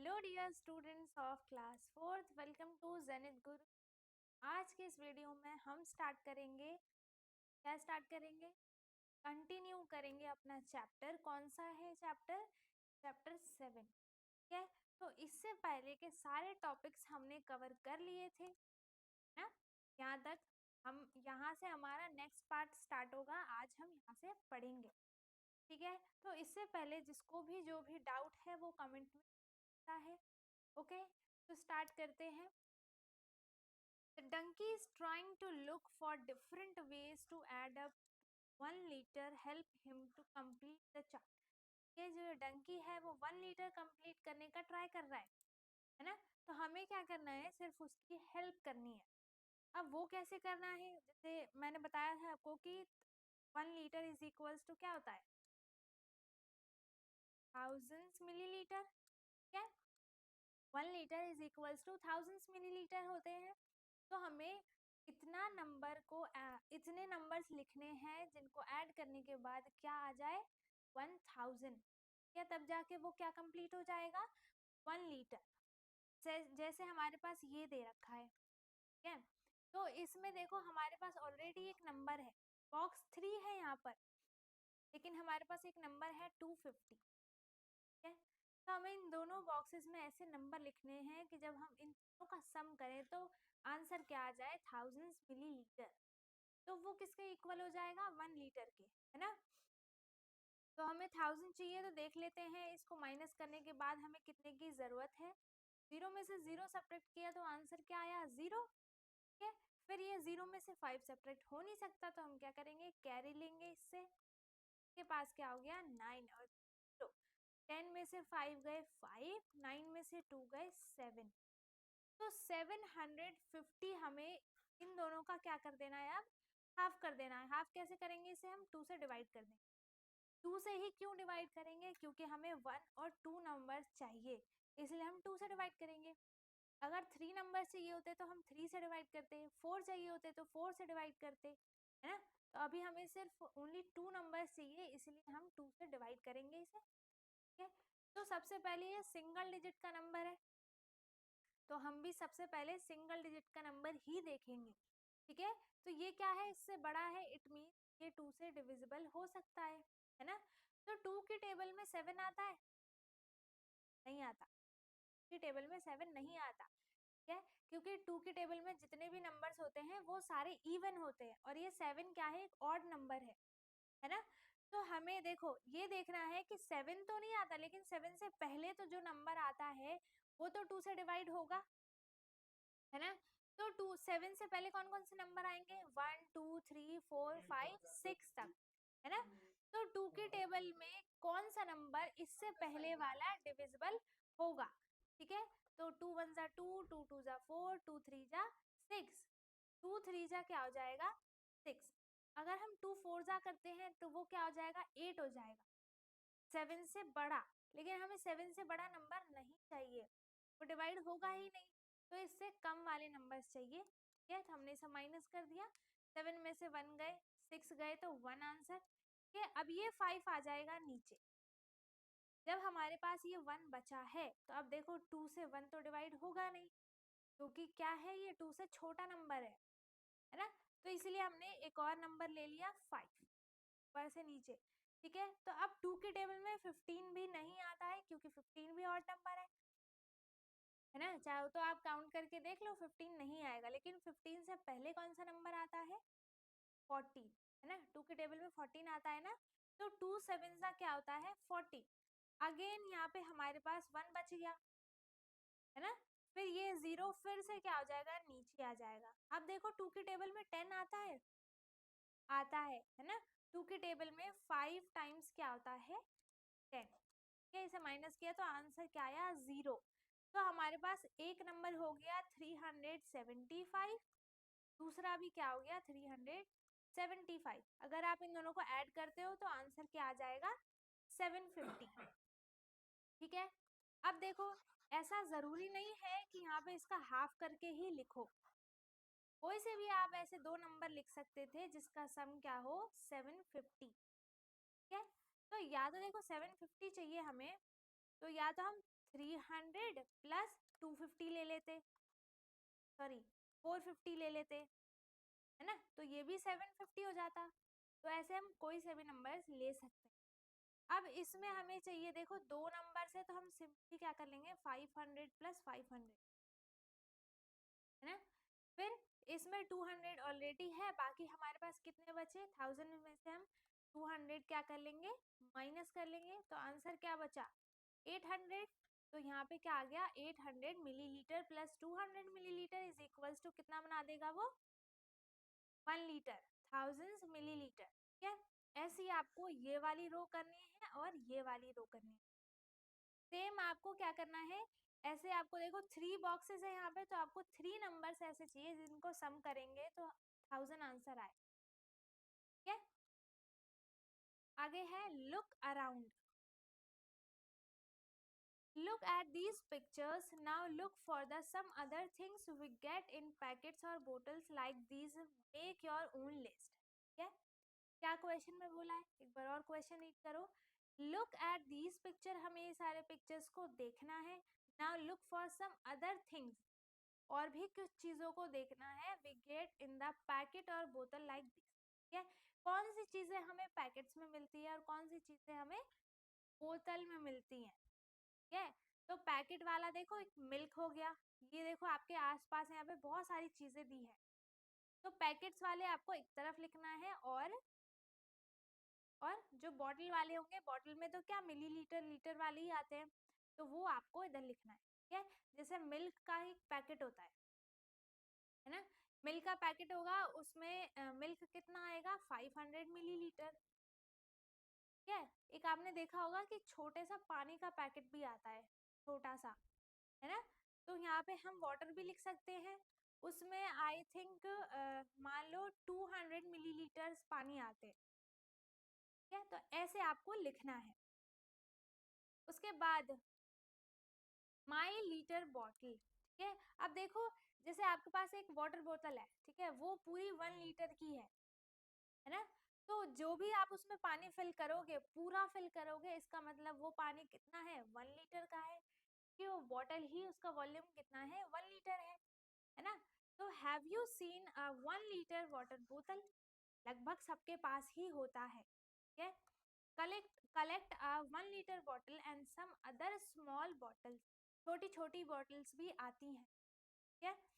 Hello dear students of class fourth, welcome to Zenith Guru. आज के इस video में हम स्टार्ट करेंगे, क्या स्टार्ट करेंगे, कंटिन्यू करेंगे अपना चैप्टर। कौन सा है चैप्टर? चैप्टर 7। ठीक है, तो इससे पहले के सारे टॉपिक्स हमने कवर कर लिए थे ना, यहाँ तक। हम यहाँ से हमारा नेक्स्ट पार्ट स्टार्ट होगा, आज हम यहाँ से पढ़ेंगे। ठीक है, तो इससे पहले जिसको भी जो भी डाउट है वो कमेंट में लिखता है। ओके, तो स्टार्ट करते हैं। The donkey is trying to look for different ways to add up 1 liter help him to complete the chart. ये जो डंकी है वो 1 लीटर कंप्लीट करने का ट्राई कर रहा है ना। तो हमें क्या करना है, सिर्फ उसकी हेल्प करनी है। अब वो कैसे करना है, जैसे मैंने बताया था आपको कि 1 लीटर इज इक्वल्स टू क्या होता है, थाउजेंड्स मिलीलीटर। क्या, 1 litre is equals two thousands millilitre होते हैं। तो हमें इतना नंबर को इतने नंबर्स लिखने हैं जिनको ऐड करने के बाद क्या आ जाए, 1000। क्या, तब जाके वो क्या कंप्लीट हो जाएगा, 1 लीटर। जैसे हमारे पास ये दे रखा है, ठीक है। तो इसमें देखो हमारे पास ऑलरेडी एक नंबर है, बॉक्स 3 है यहाँ पर, लेकिन हमारे पास एक नंबर है 250। ठीक है, तो हमें इन दोनों बॉक्सेस में ऐसे नंबर लिखने हैं कि जब हम इन दोनों का सम करें तो आंसर क्या आ जाए, थाउजेंड्स मिलीलीटर। तो वो किसके इक्वल हो जाएगा, 1 लीटर के, है ना। तो हमें 1000 चाहिए, तो देख लेते हैं इसको माइनस करने के बाद हमें कितने की जरूरत है। 0 में से 0 सब्ट्रैक्ट किया तो आंसर क्या आया, 0। ठीक है, फिर ये 0 में से 5 सब्ट्रैक्ट हो नहीं सकता, तो हम क्या करेंगे, कैरी लेंगे इससे। के पास क्या हो गया, 9 और 0। 10 में से 5 गए 5, 9 में से 2 गए 7। तो 750 हमें इन दोनों का क्या कर देना है, अब हाफ कर देना है। हाफ कैसे करेंगे, इसे हम 2 से डिवाइड कर देंगे। 2 से ही क्यों डिवाइड करेंगे, क्योंकि हमें 1 और 2 नंबर चाहिए, इसलिए हम 2 से डिवाइड करेंगे। अगर 3 नंबर चाहिए होते तो हम 3 से डिवाइड करते, 4 चाहिए होते तो 4 से डिवाइड करते, है ना। तो अभी हमें सिर्फ ओनली 2 नंबर चाहिए, इसलिए हम 2 से डिवाइड करेंगे इसे। ठीक है, तो सबसे पहले ये सिंगल डिजिट का नंबर है, तो हम भी सबसे पहले सिंगल डिजिट का नंबर ही देखेंगे। ठीक है, तो ये क्या है, इससे बड़ा है, इट मीन ये 2 से डिविजिबल हो सकता है ना। तो 2 की टेबल में 7 आता है, नहीं आता। की टेबल में 7 नहीं आता, ठीक है, क्योंकि 2 की टेबल में जितने भी नंबर्स होते हैं वो सारे इवन होते हैं, और ये 7 क्या है, एक ऑड नंबर है ना। तो हमें देखो ये देखना है कि 7 तो नहीं आता, लेकिन 7 से पहले तो जो नंबर आता है वो तो 2 से डिवाइड होगा, है ना। तो 7 से पहले कौन कौन से नंबर आएंगे, 1 2 3 4 5 6 तक, है ना। तो 2 की टेबल में कौन सा नंबर इससे पहले वाला डिविजिबल होगा। ठीक है, तो 2 1 जा 2, 2 2 जा 4, 2 3 जा 6, 2 3 जा क्या हो जाएगा, 6। अगर हम 2 4 जा करते हैं तो वो क्या हो जाएगा, 8 हो जाएगा, 7 से बड़ा। लेकिन हमें 7 से बड़ा नंबर नहीं चाहिए, वो डिवाइड होगा ही नहीं, तो इससे कम वाले नंबर्स चाहिए। ठीक है, तो हमने इसे माइनस कर दिया, 7 में से 1 गए 6 गए तो 1 आंसर। ठीक है, अब ये 5 आ जाएगा नीचे। जब हमारे पास ये 1 बचा है तो अब देखो 2 से 1 तो डिवाइड होगा नहीं, क्योंकि क्या है, ये 2 से छोटा नंबर है ना। तो इसलिए हमने एक और नंबर ले लिया 5, ऊपर से नीचे। ठीक है, तो अब 2 की टेबल में 15 भी नहीं आता है, क्योंकि 15 भी ऑड नंबर है ना। चाहो तो आप काउंट करके देख लो, 15 नहीं आएगा, लेकिन 15 से पहले कौन सा नंबर आता है, 14, है ना। 2 की टेबल में 14 आता है ना, तो 2 7 का क्या होता है, 40। अगेन यहाँ पे हमारे पास 1 बच गया, है ना। फिर ये 0 फिर से क्या हो जाएगा, नीचे आ जाएगा। अब देखो 2 की टेबल में 10 आता है ना। 2 की टेबल में 5 टाइम्स क्या होता है, 10। ठीक है, इसे माइनस किया तो आंसर क्या आया, 0। तो हमारे पास एक नंबर हो गया 375, दूसरा भी क्या हो गया, 375। अगर आप इन दोनों को ऐड करते हो तो आंसर क्या आ जाएगा, 750। ठीक है, अब देखो ऐसा जरूरी नहीं है कि यहाँ पे इसका हाफ करके ही लिखो, कोई से भी आप ऐसे 2 नंबर लिख सकते थे जिसका सम क्या हो, 750। ठीक है, तो या तो देखो 750 चाहिए हमें, तो या तो हम 300 प्लस 250 ले लेते, सॉरी 450 ले लेते, है ना, तो ये भी 750 हो जाता। तो ऐसे हम कोई से भी नंबर्स ले सकते हैं। अब इसमें हमें चाहिए, देखो दो नंबर से, तो हम सिंपली क्या कर लेंगे, 500 प्लस 500, है ना। फिर इसमें 200 ऑलरेडी है, बाकी हमारे पास कितने बचे, 1000 में से हम 200 क्या कर लेंगे, माइनस कर लेंगे, तो आंसर क्या बचा, 800। तो यहाँ पे क्या आ गया, 800 millilitre plus 200 millilitre is equals to कितना बना देगा वो, 1 लीटर, थाउजेंड्स मिलीलीटर। ठीक है, ऐसी आपको ये वाली रो करनी है और ये वाली रो करनी है। सेम आपको क्या करना है, ऐसे आपको देखो 3 बॉक्सेस है यहाँ पे, तो आपको 3 नंबर्स ऐसे चाहिए जिनको सम करेंगे तो 1000 आंसर आए। ठीक है, आगे है look around. Look at these pictures. Now look for the some other things we get in packets or bottles like these. Make your own list. ठीक है, क्या क्वेश्चन में बोला है, एक बार और क्वेश्चन रीड करो। लुक एट दीज पिक्चर, हमें ये सारे पिक्चर्स को देखना है। Now look for some other things, और भी कुछ चीजों को देखना है। We get in the packet और बोतल लाइक दिस। ठीक है, कौन सी चीजें हमें पैकेट्स में मिलती है और कौन सी चीजें हमें बोतल में मिलती हैं। ठीक है, तो पैकेट वाला देखो एक मिल्क हो गया, ये देखो आपके आसपास यहाँ पे बहुत सारी चीजें दी है, तो पैकेट्स वाले आपको एक तरफ लिखना है, और जो बॉटल वाले होंगे, बॉटल में तो क्या मिलीलीटर लीटर वाले ही आते हैं, तो वो आपको इधर लिखना है। ठीक है, जैसे मिल्क का एक पैकेट होता है ना, मिल्क का पैकेट होगा, उसमें मिल्क कितना आएगा, 500 मिलीलीटर। ठीक है, एक आपने देखा होगा कि छोटे सा पानी का पैकेट भी आता है, छोटा सा, है ना, तो यहाँ पे हम वाटर भी लिख सकते हैं, उसमें आई थिंक मान लो 200 मिलीलीटर पानी आते हैं। ठीक है, तो ऐसे आपको लिखना है। उसके बाद माई लीटर बॉटल। ठीक है, अब देखो जैसे आपके पास एक वाटर बोतल है, ठीक है, वो पूरी 1 लीटर की है ना, तो जो भी आप उसमें पानी फिल करोगे, पूरा फिल करोगे, इसका मतलब वो पानी कितना है, 1 लीटर का है, कि वो बॉटल ही उसका वॉल्यूम कितना है, 1 लीटर है ना। तो have you seen a 1 litre water बोतल, लगभग सबके पास ही होता है। ठीक है, collect a 1 litre bottle and some other small bottles, छोटी छोटी बॉटल्स भी आती हैं। ठीक है,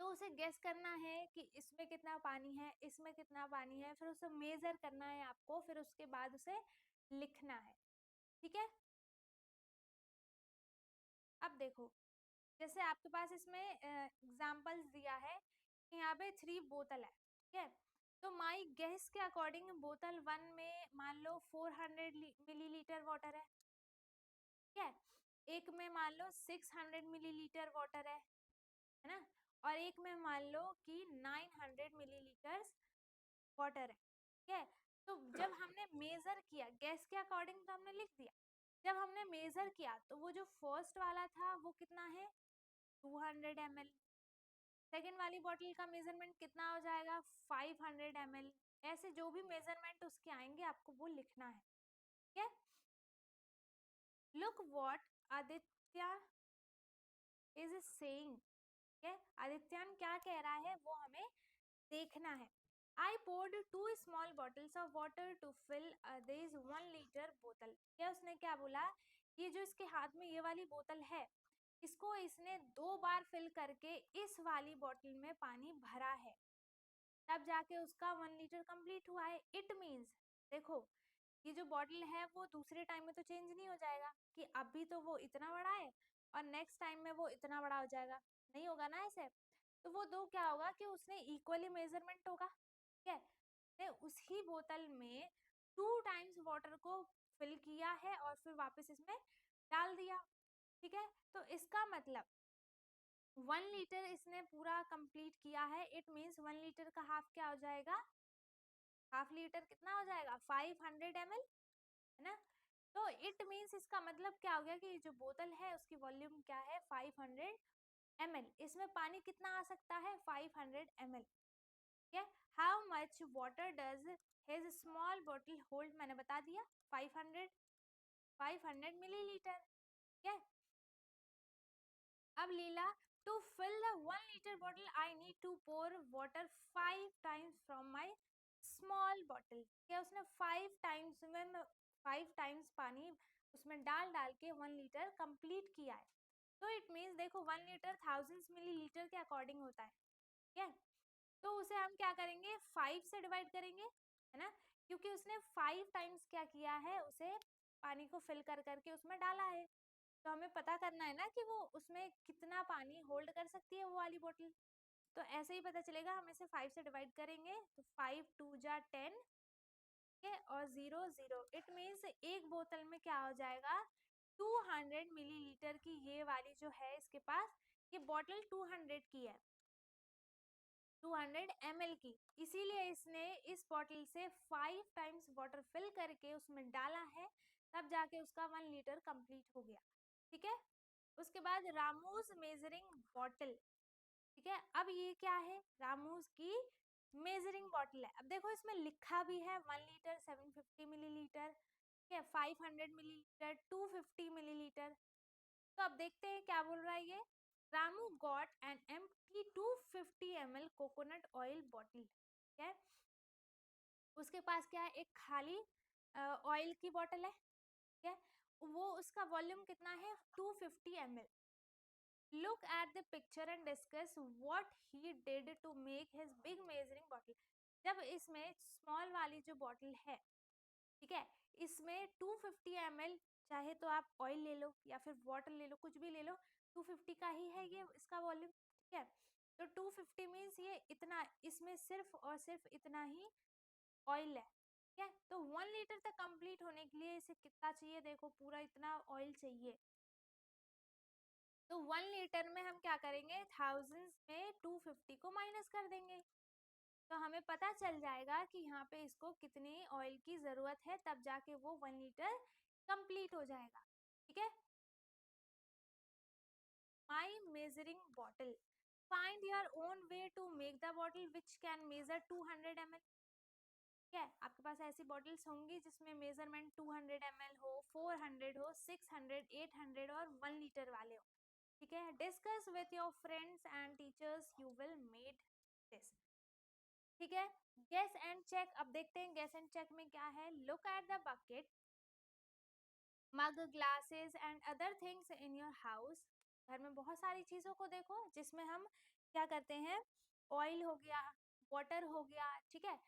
तो उसे गेस करना है कि इसमें कितना पानी है, इसमें कितना पानी है, फिर उसे मेजर करना है आपको, फिर उसके बाद उसे लिखना है। ठीक है, अब देखो जैसे आपके पास इसमें एग्जाम्पल्स दिया है कि यहाँ पे 3 बोतल है। ठीक है, तो माई गेस के अकॉर्डिंग बोतल 1 में मान लो 400 मिलीलीटर वाटर है। ठीक है, एक में मान लो 600 मिलीलीटर वाटर है ना, और एक में मान लो कि 900 मिलीलीटर वाटर है। ठीक है, तो जब हमने मेजर किया गैस के अकॉर्डिंग तो हमने लिख दिया, जब हमने मेजर किया तो वो जो फर्स्ट वाला था वो कितना है, 200 ml, सेकेंड वाली बॉटल का मेजरमेंट कितना हो जाएगा, 500 ml। ऐसे जो भी मेजरमेंट उसके आएंगे आपको वो लिखना है। ठीक है, look what Aditya is saying. ठीक है, आदित्यन क्या कह रहा है वो हमें देखना है। I poured 2 small bottles of water to fill this 1 litre बोतल। क्या उसने क्या बोला, ये जो इसके हाथ में ये वाली बोतल है, इसको इसने 2 बार फिल करके इस वाली बॉटल में पानी भरा है, तब जाके उसका 1 लीटर कंप्लीट हुआ है। इट मीन्स देखो ये जो बॉटल है वो दूसरे टाइम में तो चेंज नहीं हो जाएगा कि अभी तो वो इतना बड़ा है और नेक्स्ट टाइम में वो इतना बड़ा हो जाएगा, नहीं होगा ना ऐसे। तो वो दो क्या होगा कि उसने इक्वली मेजरमेंट होगा। ठीक है, ने उसी बोतल में 2 टाइम्स वाटर को फिल किया है और फिर वापस इसमें डाल दिया। ठीक है, तो इसका मतलब 1 लीटर इसने पूरा कंप्लीट किया है, इट मीन्स 1 लीटर का हाफ क्या हो जाएगा, हाफ लीटर कितना हो जाएगा, 500 ml, है ना। तो इट मीन्स इसका मतलब क्या हो गया कि जो बोतल है उसकी वॉल्यूम क्या है, 500 ml, इसमें पानी कितना आ सकता है, 500 ml। ठीक है, how much water does his small bottle hold, मैंने बता दिया 500 मिलीलीटर। क्या? अब Leela, to fill the 1 liter bottle I need to pour water 5 times from my small bottle. क्या उसने 5 times में 5 times पानी उसमें डाल डाल के 1 liter कंप्लीट किया है। तो इट मीन्स देखो 1 liter थाउजेंड्स मिलीलीटर के अकॉर्डिंग होता है। क्या? तो उसे हम क्या करेंगे, 5 से डिवाइड करेंगे, है ना, क्योंकि उसने 5 times क्या किया है, उसे पानी को फिल कर करके उसमें डाला है। तो हमें पता करना है ना कि वो उसमें कितना पानी होल्ड कर सकती है वो वाली बोतल। तो ऐसे ही पता चलेगा, हम इसे 5 से डिवाइड करेंगे तो 5 2 जा 10 के और 0 0, इट मीन्स एक बोतल में क्या हो जाएगा, 200 मिलीलीटर की ये वाली जो है इसके पास, ये बोतल 200 की है, 200 ml की। इसीलिए इसने इस बॉटल से 5 times वाटर फिल करके उसमें डाला है, तब जाके उसका 1 liter कंप्लीट हो गया। ठीक है। उसके बाद रामूज मेजरिंग बॉटल। ठीक है, अब ये क्या है, रामूज की मेजरिंग बॉटल है। अब देखो इसमें लिखा भी है 1 liter 750 मिलीलीटर, ठीक है, 500 मिलीलीटर, 250 मिलीलीटर। तो अब देखते हैं क्या बोल रहा है ये। Ramu got an empty 250 ml coconut oil bottle. ठीक है, उसके पास क्या है, एक खाली ऑयल की बॉटल है। ठीक है, वो उसका वॉल्यूम कितना है, 250 ml। Look at the picture and discuss what he did to make his big measuring bottle. जब इसमें स्मॉल वाली जो बॉटल है, ठीक है, इसमें 250 ml, चाहे तो आप ऑयल ले लो या फिर वाटर ले लो, कुछ भी ले लो, 250 का ही है ये इसका वॉल्यूम। ठीक है, तो 250 मीन्स ये इतना, इसमें सिर्फ और सिर्फ इतना ही ऑयल है। ठीक है, तो 1 liter तक कंप्लीट होने के लिए इसे कितना चाहिए, देखो पूरा इतना ऑयल चाहिए। तो 1 liter में हम क्या करेंगे, थाउजेंड्स में 250 को माइनस कर देंगे, तो हमें पता चल जाएगा कि यहाँ पे इसको कितनी ऑयल की जरूरत है, तब जाके वो 1 liter कंप्लीट हो जाएगा। ठीक है, my measuring bottle, find your own way to make the bottle which can measure 200 ml। क्या है, आपके पास ऐसी बॉटल्स होंगी जिसमें मेजरमेंट 200 ml हो, 400 हो, 600, 800 और 1 liter वाले हो। ठीक है, discuss with your friends and teachers, you will made this. ठीक है, गेस एंड चेक। अब देखते हैं गेस एंड चेक में क्या है। Look at the bucket, mug, glasses and other things in your house. घर में बहुत सारी चीजों को देखो जिसमें हम क्या करते हैं, ऑयल हो गया, वाटर हो गया, ठीक है,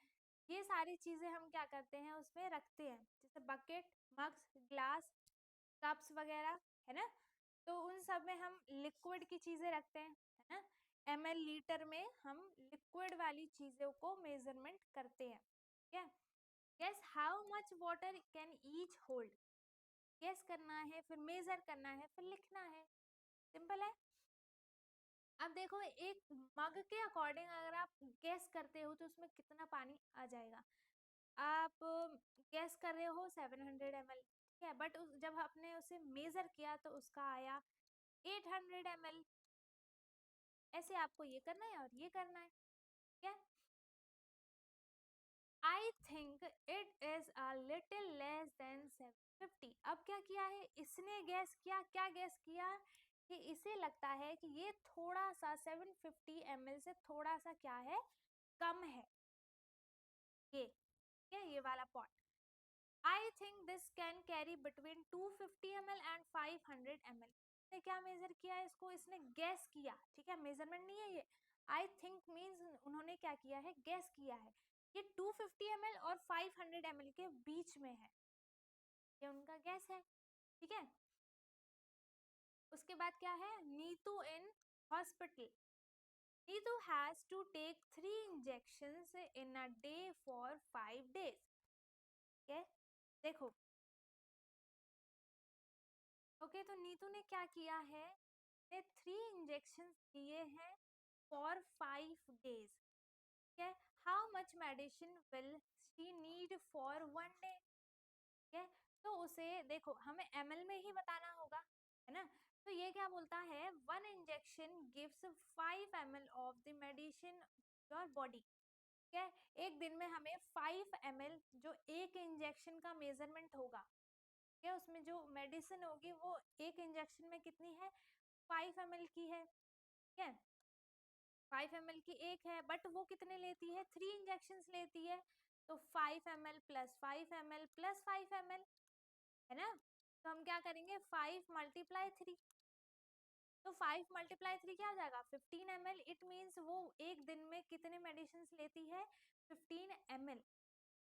ये सारी चीजें हम क्या करते हैं उसमें रखते हैं, जैसे बकेट, मग्स, ग्लास, कप्स वगैरह, है ना। तो उन सब में हम लिक्विड की चीजें रखते हैं, है ना। ml लीटर में हम लिक्विड वाली चीजों को मेजरमेंट करते हैं। ठीक है, guess how much water can each hold. Guess करना है, फिर मेजर करना है, फिर लिखना है, सिंपल है। अब देखो एक मग के अकॉर्डिंग अगर आप गेस करते हो तो उसमें कितना पानी आ जाएगा। आप गेस कर रहे हो 700 ml, ठीक है, बट जब आपने उसे मेजर किया तो उसका आया 800 ml। ऐसे आपको ये करना है और ये करना है। क्या, I think it is a little less than 750। अब क्या किया है इसने, गैस किया, क्या गैस किया कि इसे लगता है कि ये थोड़ा सा 750 ml से थोड़ा सा क्या है, कम है। ये क्या, ये वाला pot, I think this can carry between 250 ml and 500 ml। ने क्या मेजर किया है इसको, इसने गैस किया, ठीक है, मेजरमेंट नहीं है ये। आई थिंक मीन्स उन्होंने क्या किया है, गैस किया है, ये 250 ml और 500 ml के बीच में है, ये उनका गैस है। ठीक है, उसके बाद क्या है, Neetu in hospital. Neetu has to take 3 injections in a day for 5 days। okay? देखो, ओके, तो नीतू ने क्या किया है, ने 3 injections लिए हैं फॉर 5 days। ठीक है, how much medicine will she need for 1 day। ठीक है, तो उसे देखो हमें ml में ही बताना होगा, है ना। तो ये क्या बोलता है, 1 injection gives 5 ml of the medicine your body. ठीक है, एक दिन में हमें 5 ml जो एक इंजेक्शन का मेजरमेंट होगा, क्या उसमें जो मेडिसिन होगी वो एक इंजेक्शन में कितनी है, 5 ml की है, ठीक है, 5 ml की एक है, बट वो कितने लेती है, 3 इंजेक्शन लेती है, तो 5 ml plus 5 ml plus 5 ml, है ना। तो हम क्या करेंगे, 5 × 3, तो 5 × 3 क्या हो जाएगा, 15 ml। इट मीन्स वो एक दिन में कितने मेडिसिन लेती है, 15 ml,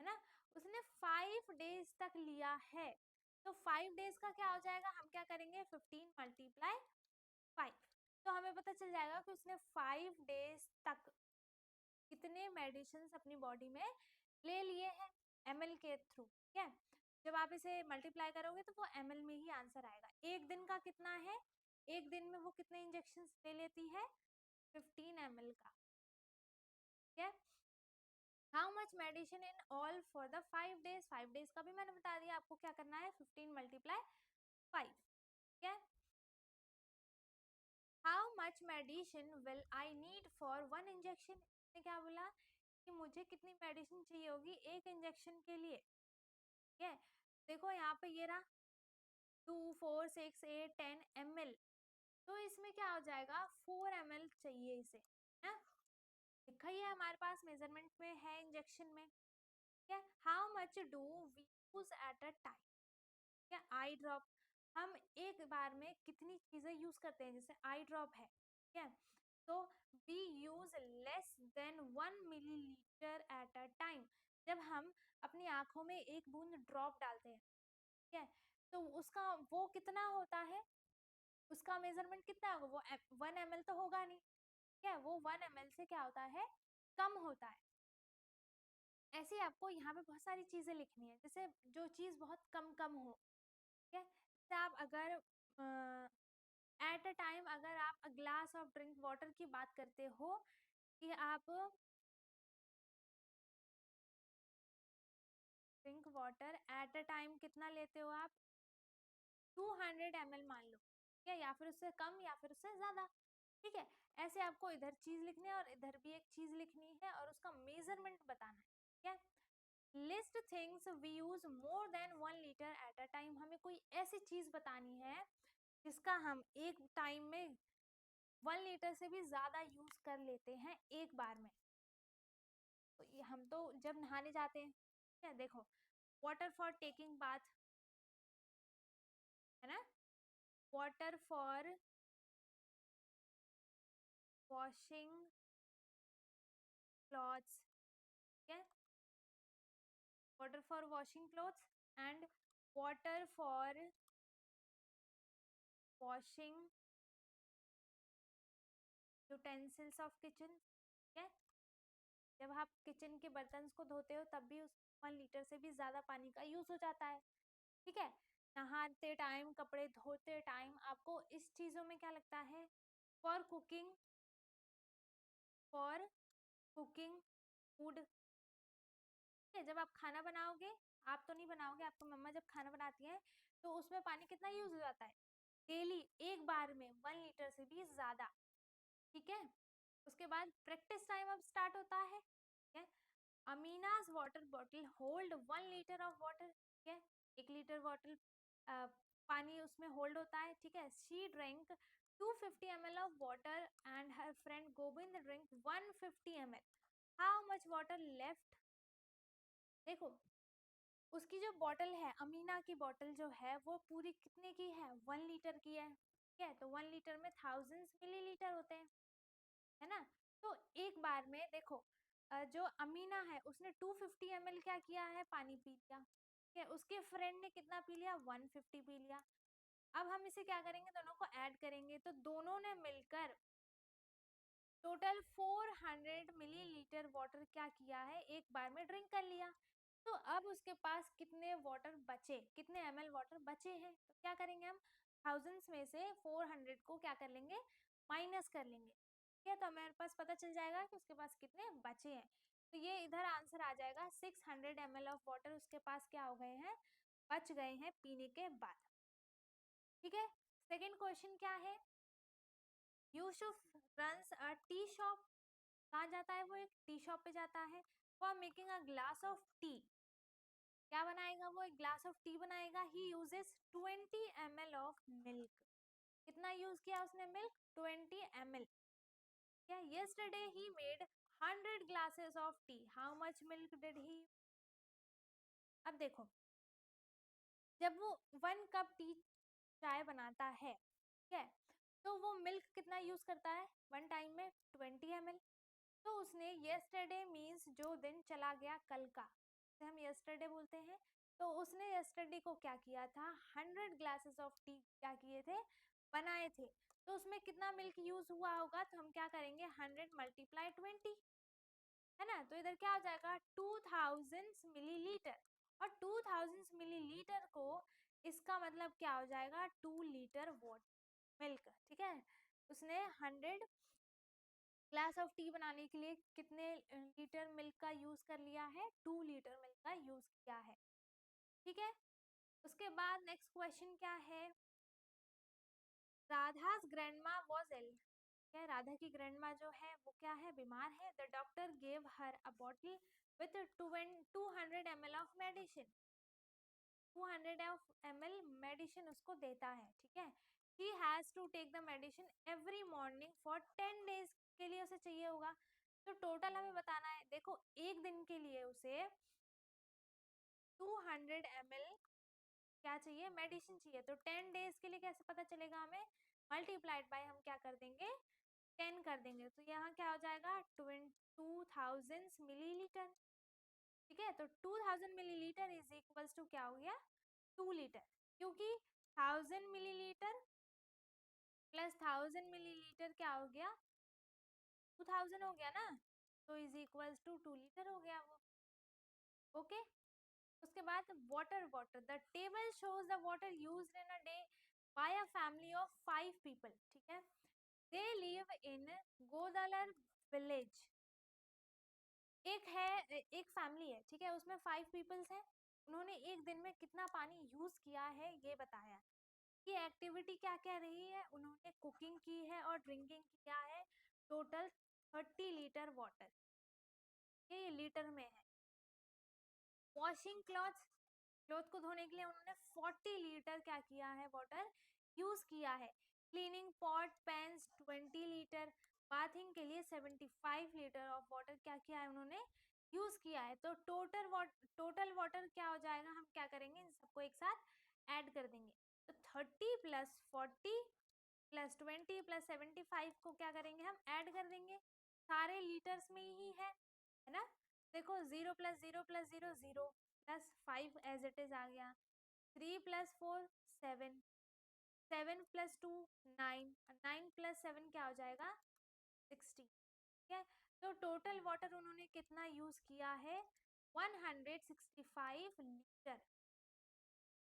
है ना। उसने 5 डेज तक लिया है, तो 5 डेज का क्या हो जाएगा, हम क्या करेंगे, 15 × 5, तो हमें पता चल जाएगा कि उसने 5 डेज तक कितने मेडिसिन अपनी बॉडी में ले लिए हैं, ml के थ्रू, ठीक है। जब आप इसे मल्टीप्लाई करोगे तो वो ml में ही आंसर आएगा। एक दिन का कितना है, एक दिन में वो कितने इंजेक्शन ले लेती है, 15 ml का, ठीक है। How much medicine in all for the 5 days, 5 days का भी मैंने बता दिया, आपको क्या करना है, 15 × 5, ठीक है। How much medicine will I need for 1 injection, ने क्या बोला कि मुझे कितनी मेडिसिन चाहिए होगी एक इंजेक्शन के लिए, ठीक है। देखो यहाँ पे ये रहा 2 4 6 8 10 ml, तो इसमें क्या हो जाएगा, 4 ml चाहिए इसे, है ना, लिखा ही है हमारे पास, मेजरमेंट में है, इंजेक्शन में, ठीक है। How much do we use at a time, क्या आई ड्रॉप, हम एक बार में कितनी चीजें यूज करते हैं, जैसे आई ड्रॉप है, ठीक है, तो we use less than 1 millilitre at a time, जब हम अपनी आंखों में एक बूंद ड्रॉप डालते हैं, ठीक है, तो उसका वो कितना होता है, उसका मेजरमेंट कितना होगा, वो 1 ml तो होगा नहीं, ठीक है, वो 1 ml से क्या होता है, कम होता है। ऐसे ही आपको यहाँ पे बहुत सारी चीजें लिखनी है, जैसे जो चीज बहुत कम कम हो, ठीक है, जैसे आप अगर एट अ टाइम अगर आप ग्लास ऑफ ड्रिंक वाटर की बात करते हो कि आप drink water at a time कितना लेते हो आप, 200 ml मान लो, ठीक है, या फिर उससे कम या फिर उससे ज्यादा, ठीक है। ऐसे आपको इधर चीज लिखनी है और इधर भी एक चीज लिखनी है और उसका मेजरमेंट बताना है, ठीक है। List things we use more than 1 litre at a time, हमें कोई ऐसी चीज बतानी है जिसका हम एक टाइम में 1 लीटर से भी ज्यादा यूज कर लेते हैं एक बार में। तो ये हम तो जब नहाने जाते हैं, ठीक है, देखो वाटर फॉर टेकिंग बाथ, है ना, वाटर फॉर वॉशिंग क्लॉथ्स, ठीक है, water for washing clothes and water for washing utensils of kitchen, ठीक है, जब आप किचन के बर्तन को धोते हो तब भी उस 1 लीटर से भी ज्यादा पानी का यूज हो जाता है, ठीक है। नहाते टाइम, कपड़े धोते टाइम आपको इस चीजों में क्या लगता है, for cooking, for cooking food, ठीक है, जब आप खाना बनाओगे, आप तो नहीं बनाओगे, आपको मम्मा जब खाना बनाती है तो उसमें पानी कितना यूज हो जाता है, डेली एक बार में 1 लीटर से भी ज्यादा, ठीक है। उसके बाद प्रैक्टिस टाइम अब स्टार्ट होता है, ठीक है। Amina's water bottle hold 1 litre of water, ठीक है, 1 लीटर बॉटल पानी उसमें होल्ड होता है, ठीक है। She drink 250 ml of water and her friend Govind drink 150 ml, how much water left, देखो उसकी जो बॉटल है, अमीना की बॉटल जो है वो पूरी कितने की है, 1 लीटर की है, ठीक है, तो 1 लीटर में थाउजेंड्स मिलीलीटर होते हैं, है ना। तो एक बार में देखो जो अमीना है उसने 250 ml क्या किया है, पानी पी लिया, ठीक है, उसके फ्रेंड ने कितना पी लिया, 150 पी लिया। अब हम इसे क्या करेंगे, दोनों को ऐड करेंगे, तो दोनों ने मिलकर टोटल 400 मिलीलीटर वाटर क्या किया है, एक बार में ड्रिंक कर लिया। तो अब उसके पास कितने वाटर बचे, कितने ml वाटर बचे हैं, तो क्या करेंगे हम, थाउजेंड्स में से 400 को क्या कर लेंगे, माइनस कर लेंगे, ठीक है, तो हमारे पास पता चल जाएगा कि उसके पास कितने बचे हैं। तो ये इधर आंसर आ जाएगा, 600 ml ऑफ वाटर उसके पास क्या हो गए हैं, बच गए हैं पीने के बाद, ठीक है। सेकेंड क्वेश्चन क्या है, यूसुफ रन्स अ टी शॉप, कहाँ जाता है वो, एक टी शॉप पे जाता है, for making a glass of T, क्या बनाएगा वो? एक ग्लास ऑफ टी बनाएगा। He uses 20 ml of milk. कितना यूज किया उसने मिल्क? 20 ml। क्या? yesterday he made 100 glasses of tea. How much milk did he? अब देखो, जब वो 1 कप टी चाय बनाता है, ठीक है, तो वो मिल्क कितना यूज करता है वन टाइम में? 20 ml। तो उसने yesterday मीन्स जो दिन चला गया कल का, जिसे हम yesterday बोलते हैं, तो उसने yesterday को क्या किया था? 100 ग्लासेस ऑफ टी क्या किए थे? बनाए थे। तो उसमें कितना मिल्क यूज हुआ होगा? तो हम क्या करेंगे? 100 मल्टीप्लाई 20, है ना? तो इधर क्या हो जाएगा? 2000 मिलीलीटर। और 2000 मिलीलीटर को इसका मतलब क्या हो जाएगा? 2 लीटर वाटर मिल्क, ठीक है। उसने 100 ग्लास ऑफ टी बनाने के लिए कितने लीटर मिल्क का यूज कर लिया है? 2 लीटर मिल्क का यूज किया है, ठीक है। उसके बाद नेक्स्ट क्वेश्चन क्या है? राधा's grandma was ill। क्या है? राधा की ग्रैंडमा जो है वो क्या है? बीमार है। The doctor gave her a bottle with 200 ml of medicine. 200 ml medicine उसको देता है, ठीक है। He has to take the medicine every morning for 10 days के लिए उसे चाहिए होगा। तो टोटल हमें बताना है। देखो, एक दिन के लिए उसे 200 ml क्या चाहिए? मेडिसिन चाहिए। तो 10 डेज के लिए कैसे पता चलेगा हमें? मल्टीप्लाइड बाय हम क्या कर देंगे? 10 कर देंगे। तो यहाँ क्या हो जाएगा? 2000 मिलीलीटर, ठीक है। तो 2000 मिलीलीटर इज इक्वल्स टू क्या हो गया? 2 लीटर। क्योंकि 1000 मिलीलीटर प्लस 1000 मिलीलीटर क्या हो गया? 2000 हो गया ना। तो इज इक्वल्स टू 2 लीटर हो गया वो। ओके। उसके बाद water, water the table shows the water used in a day by a family of 5 people, ठीक है। They live in Godlar village. एक है, एक फैमिली है, ठीक है, उसमें 5 पीपल्स हैं। उन्होंने एक दिन में कितना पानी यूज किया है ये बताया। कि एक्टिविटी क्या क्या रही है? उन्होंने कुकिंग की है और ड्रिंकिंग किया है। टोटल 30 लीटर वाटर, ये लीटर में है। वॉशिंग क्लॉथ, क्लॉथ को धोने के लिए उन्होंने 40 लीटर क्या किया है? वाटर यूज किया है। Cleaning pot pans 20 litre. Bathing के लिए 75 लीटर ऑफ वाटर क्या किया है? उन्होंने यूज किया है। तो टोटल वाटर क्या हो जाएगा? हम क्या करेंगे? इन सबको एक साथ ऐड कर देंगे। तो 30 प्लस 40 प्लस 20 प्लस 75 को क्या करेंगे? हम ऐड कर देंगे। सारे लीटर्स में ही है ना। देखो, 0 plus 0 plus 0 0 plus 5 as it is आ गया। 3 प्लस 4 7, 7 प्लस 2 9, 9 प्लस 7 क्या हो जाएगा? 60, ठीक है। तो टोटल वाटर उन्होंने कितना यूज किया है? 165 लीटर।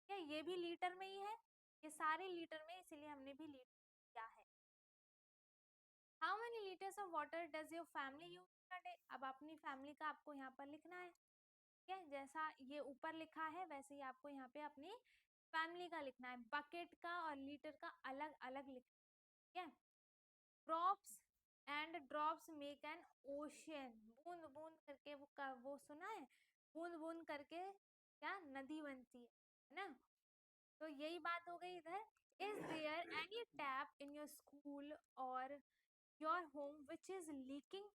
क्या ये भी लीटर में ही है? ये सारे लीटर में, इसीलिए हमने भी लीटर किया है। How many litres of water does your family use per day? अब अपनी फैमिली का आपको यहाँ पर लिखना है, ठीक है। जैसा ये ऊपर लिखा है वैसे ही आपको यहाँ पे अपनी फैमिली का लिखना है। बकेट का और लीटर का अलग अलग लिखना है, ठीक है। Drops and drops make an ocean. बूंद बूंद करके वो सुना है? बूंद बूंद करके क्या नदी बनती है ना। तो यही बात हो गई इधर। Is there any tap in your school और your home which is leaking?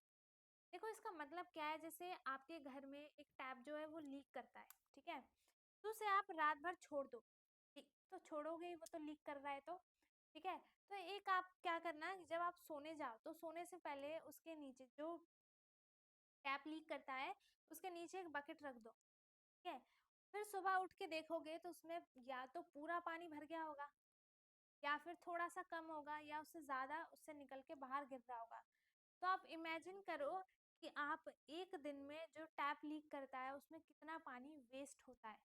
देखो, इसका मतलब क्या है? जैसे आपके घर में एक टैप जो है वो लीक करता है, ठीक है, तो उसे आप रात भर छोड़ दो, ठीक, तो छोड़ोगे ही, वो तो लीक कर रहा है तो, ठीक है। तो एक आप क्या करना, जब आप सोने जाओ तो सोने से पहले उसके नीचे जो टैप लीक करता है उसके नीचे एक बकेट रख दो, ठीक है। फिर सुबह उठ के देखोगे तो उसमें या तो पूरा पानी भर गया होगा, या फिर थोड़ा सा कम होगा, या उससे ज्यादा उससे निकल के बाहर गिर रहा होगा। तो आप इमेजिन करो कि आप एक दिन में जो टैप लीक करता है उसमें कितना पानी वेस्ट होता है?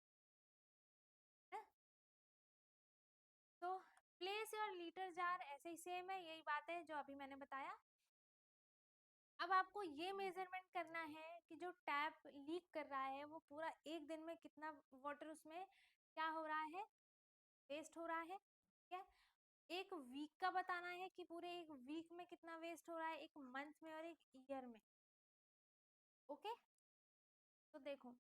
तो प्लेस योर लीटर जार ऐसे ही सेम है, यही बात है जो अभी मैंने बताया। अब आपको ये मेजरमेंट करना है कि जो टैप लीक कर रहा है वो पूरा एक दिन में कितना वाटर उसमें क्या हो रहा है? वेस्ट हो रहा है, ठीक है। एक वीक का बताना है कि पूरे एक वीक में कितना वेस्ट हो रहा है, एक मंथ में और एक ईयर में। ओके। तो देखो,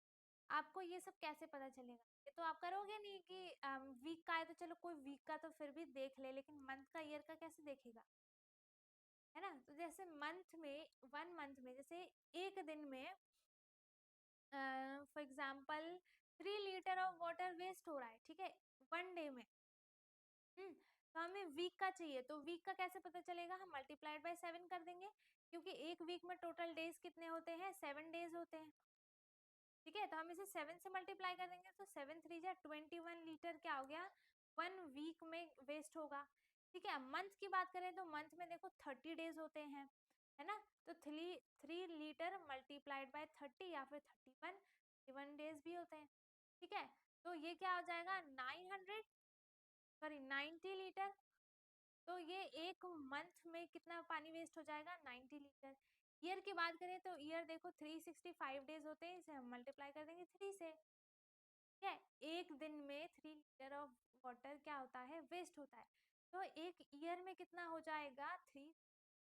आपको ये सब कैसे पता चलेगा? ये तो आप करोगे नहीं कि वीक का है तो चलो कोई वीक का तो फिर भी देख ले, लेकिन मंथ का ईयर का कैसे देखेगा? है ना? तो जैसे मंथ में, 1 मंथ में जैसे एक दिन में for example 3 litre of water waste हो रहा है, ठीक है? 1 डे में। तो हमें वीक का चाहिए, तो वीक का कैसे पता चलेगा? हम मल्टीप्लाइड बाय 7 कर देंगे, क्योंकि एक वीक में टोटल डेज कितने होते हैं? 7 डेज होते हैं। ठीक है, तो हम इसे 7 से मल्टीप्लाई कर देंगे, तो 7 3 जा 21 लीटर क्या हो गया? 1 वीक में वेस्ट होगा। ठीक है, मंथ की बात करें तो मंथ में देखो 30 डेज होते हैं, है ना? तो 3 लीटर मल्टीप्लाइड बाय 30 या फिर 31 डेज भी होते हैं। ठीक है, तो ये क्या हो जाएगा? 90 लीटर। तो ये एक मंथ में कितना पानी वेस्ट हो जाएगा? 90 लीटर। ईयर की बात करें तो ईयर देखो 365 डेज होते हैं, इसे हम मल्टीप्लाई कर देंगे 3 से। ठीक है, एक दिन में 3 लीटर ऑफ वाटर क्या होता है? वेस्ट होता है। तो एक ईयर में कितना हो जाएगा? 3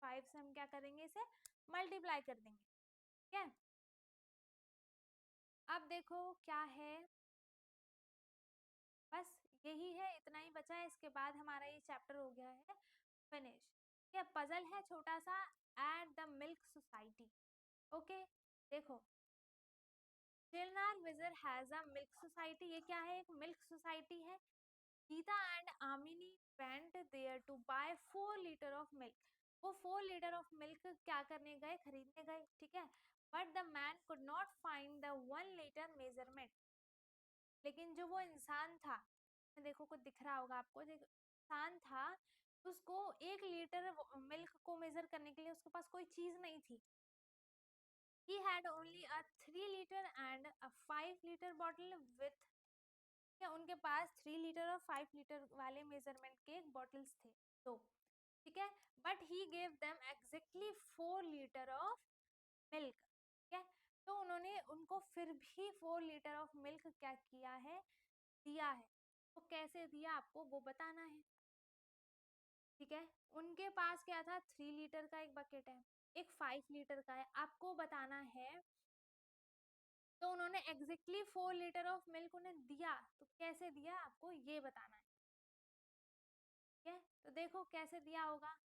से हम क्या करेंगे? इसे मल्टीप्लाई कर देंगे। ठीक है, अब देखो क्या है, बस यही है, इतना ही बचा है। इसके बाद हमारा ये चैप्टर हो गया है फिनिश। ये पजल है छोटा सा, at the milk society. Okay, देखो, चिलनार विजर हैज अ मिल्क सोसाइटी। ये क्या है? एक मिल्क सोसाइटी है। Geeta and Amini went there to buy 4 litre of milk. वो 4 लीटर ऑफ मिल्क क्या करने गए? खरीदने गए। ठीक है, but the man could not find the 1 litre measurement. लेकिन जो वो इंसान था, देखो कुछ दिख रहा होगा आपको, जो इंसान था उसको 1 लीटर मिल्क को मेजर करने के लिए उसके पास कोई चीज नहीं थी। He had only a 3 liter and a 5 liter bottle with, या उनके पास 3 लीटर और 5 लीटर वाले मेजरमेंट के बॉटल्स थे, तो ठीक है, but he gave them exactly 4 litre of milk. ठीक है, तो उन्होंने उनको फिर भी 4 लीटर ऑफ मिल्क क्या किया है? दिया है। तो कैसे दिया आपको वो बताना है। ठीक है, उनके पास क्या था? 3 लीटर का एक बकेट है, एक 5 लीटर का है, आपको बताना है। तो उन्होंने एग्जैक्टली 4 लीटर ऑफ मिल्क उन्हें दिया, तो कैसे दिया आपको ये बताना है। ठीक है, तो देखो कैसे दिया होगा।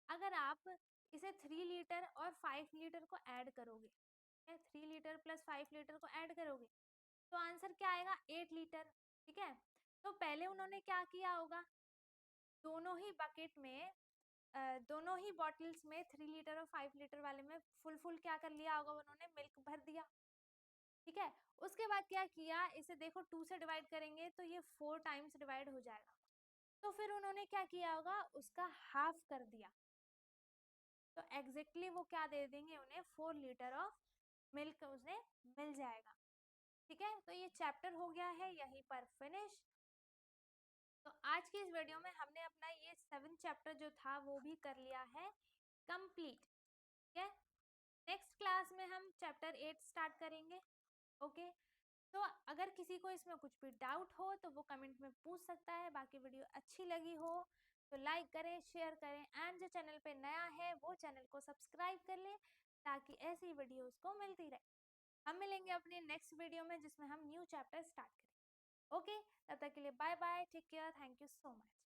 अगर आप इसे 3 लीटर और 5 लीटर को ऐड करोगे, 3 लीटर प्लस 5 लीटर को ऐड करोगे, तो आंसर क्या आएगा? 8 लीटर। ठीक है, तो पहले उन्होंने क्या किया होगा? दोनों ही बकेट में, दोनों ही बॉटल्स में 3 लीटर और 5 लीटर वाले में फुल फुल क्या कर लिया होगा? उन्होंने मिल्क भर दिया। ठीक है, उसके बाद क्या किया? इसे देखो 2 से डिवाइड करेंगे तो ये 4 टाइम्स डिवाइड हो जाएगा, तो फिर उन्होंने क्या किया होगा? उसका हाफ कर दिया, तो एग्जैक्टली वो क्या दे देंगे उन्हें? 4 लीटर ऑफ मिल्क उन्हें मिल जाएगा। ठीक है, तो ये चैप्टर हो गया है यहीं पर फिनिश। तो आज की इस वीडियो में हमने अपना ये 7 चैप्टर जो था वो भी कर लिया है कंप्लीट। ठीक है, नेक्स्ट क्लास में हम चैप्टर 8 स्टार्ट करेंगे। ओके, तो अगर किसी को इसमें कुछ भी डाउट हो तो वो कमेंट में पूछ सकता है। बाकी वीडियो अच्छी लगी हो तो लाइक करें, शेयर करें, एंड जो चैनल पे नया है वो चैनल को सब्सक्राइब कर ले, ताकि ऐसी वीडियोस को मिलती रहे। हम मिलेंगे अपने नेक्स्ट वीडियो में जिसमें हम न्यू चैप्टर स्टार्ट करेंगे। ओके, तब तक के लिए bye bye, take care, thank you so much.